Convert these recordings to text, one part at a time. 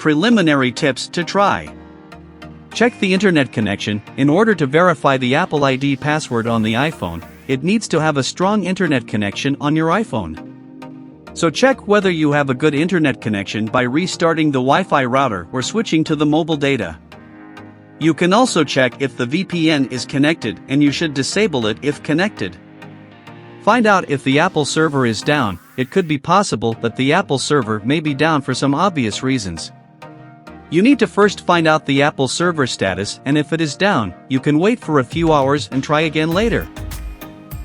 preliminary tips to try. Check the internet connection. In order to verify the Apple ID password on the iPhone, it needs to have a strong internet connection on your iPhone. So check whether you have a good internet connection by restarting the Wi-Fi router or switching to the mobile data. You can also check if the VPN is connected, and you should disable it if connected. Find out if the Apple server is down. It could be possible that the Apple server may be down for some obvious reasons. You need to first find out the Apple server status, and if it is down, you can wait for a few hours and try again later.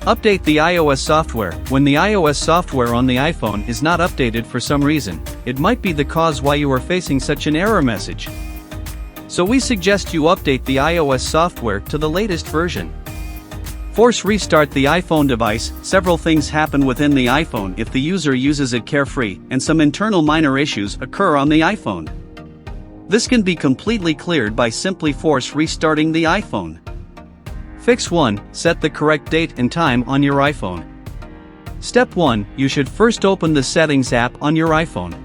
Update the iOS software. When the iOS software on the iPhone is not updated for some reason, it might be the cause why you are facing such an error message. So we suggest you update the iOS software to the latest version. Force restart the iPhone device. Several things happen within the iPhone if the user uses it carefree, and some internal minor issues occur on the iPhone. This can be completely cleared by simply force restarting the iPhone. Fix 1. Set the correct date and time on your iPhone. Step 1. You should first open the Settings app on your iPhone.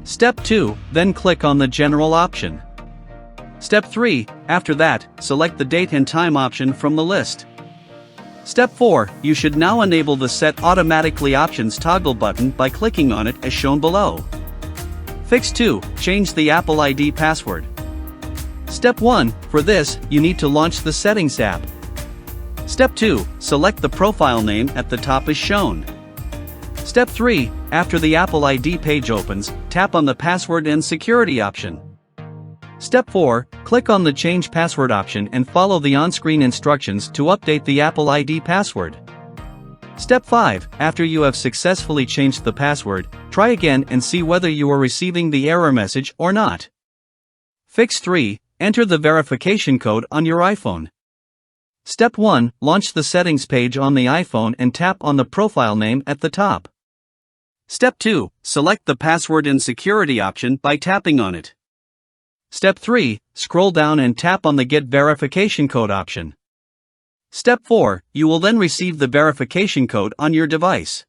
Step 2. Then click on the General option. Step 3. After that, select the date and time option from the list. Step 4. You should now enable the Set Automatically Options toggle button by clicking on it as shown below. Fix 2. Change the Apple ID password. Step 1. For this, you need to launch the Settings app. Step 2. Select the profile name at the top as shown. Step 3. After the Apple ID page opens, tap on the Password and Security option. Step 4. Click on the Change Password option and follow the on-screen instructions to update the Apple ID password. Step 5. After you have successfully changed the password, try again and see whether you are receiving the error message or not. Fix 3. Enter the verification code on your iPhone. Step 1. Launch the Settings page on the iPhone and tap on the profile name at the top. Step 2. Select the Password and Security option by tapping on it. Step 3. Scroll down and tap on the Get Verification Code option. Step 4. You will then receive the verification code on your device.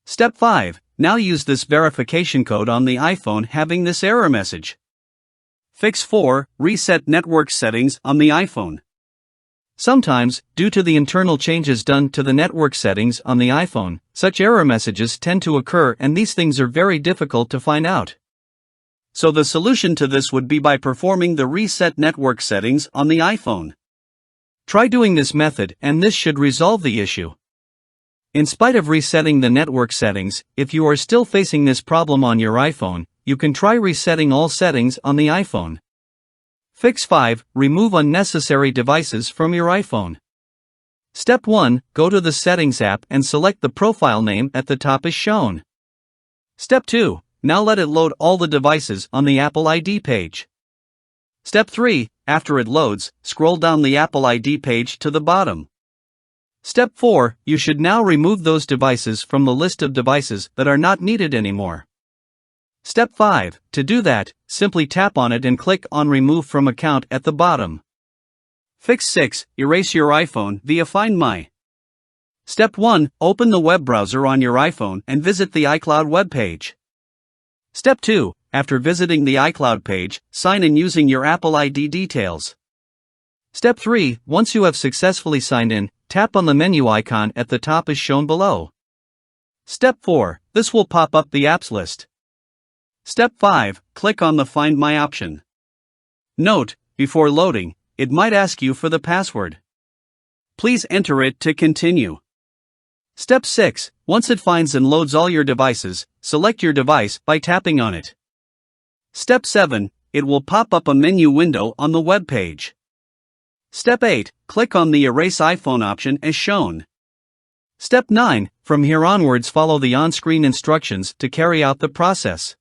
Step 5. Now use this verification code on the iPhone having this error message. Fix 4. Reset network settings on the iPhone. Sometimes, due to the internal changes done to the network settings on the iPhone, such error messages tend to occur, and these things are very difficult to find out. So the solution to this would be by performing the reset network settings on the iPhone. Try doing this method, and this should resolve the issue. In spite of resetting the network settings, if you are still facing this problem on your iPhone, you can try resetting all settings on the iPhone. Fix 5. Remove unnecessary devices from your iPhone. Step 1. Go to the Settings app and select the profile name at the top as shown. Step 2. Now let it load all the devices on the Apple ID page. Step 3. After it loads, scroll down the Apple ID page to the bottom. Step 4. You should now remove those devices from the list of devices that are not needed anymore. Step 5. To do that, simply tap on it and click on Remove from Account at the bottom. Fix 6. Erase your iPhone via Find My. Step 1. Open the web browser on your iPhone and visit the iCloud web page. Step 2. After visiting the iCloud page, sign in using your Apple ID details. Step 3. Once you have successfully signed in, tap on the menu icon at the top as shown below. Step 4. This will pop up the apps list. Step 5. Click on the Find My option. Note, before loading, it might ask you for the password. Please enter it to continue. Step 6. Once it finds and loads all your devices, select your device by tapping on it. Step 7. It will pop up a menu window on the web page. Step 8. Click on the Erase iPhone option as shown. Step 9. From here onwards follow the on-screen instructions to carry out the process.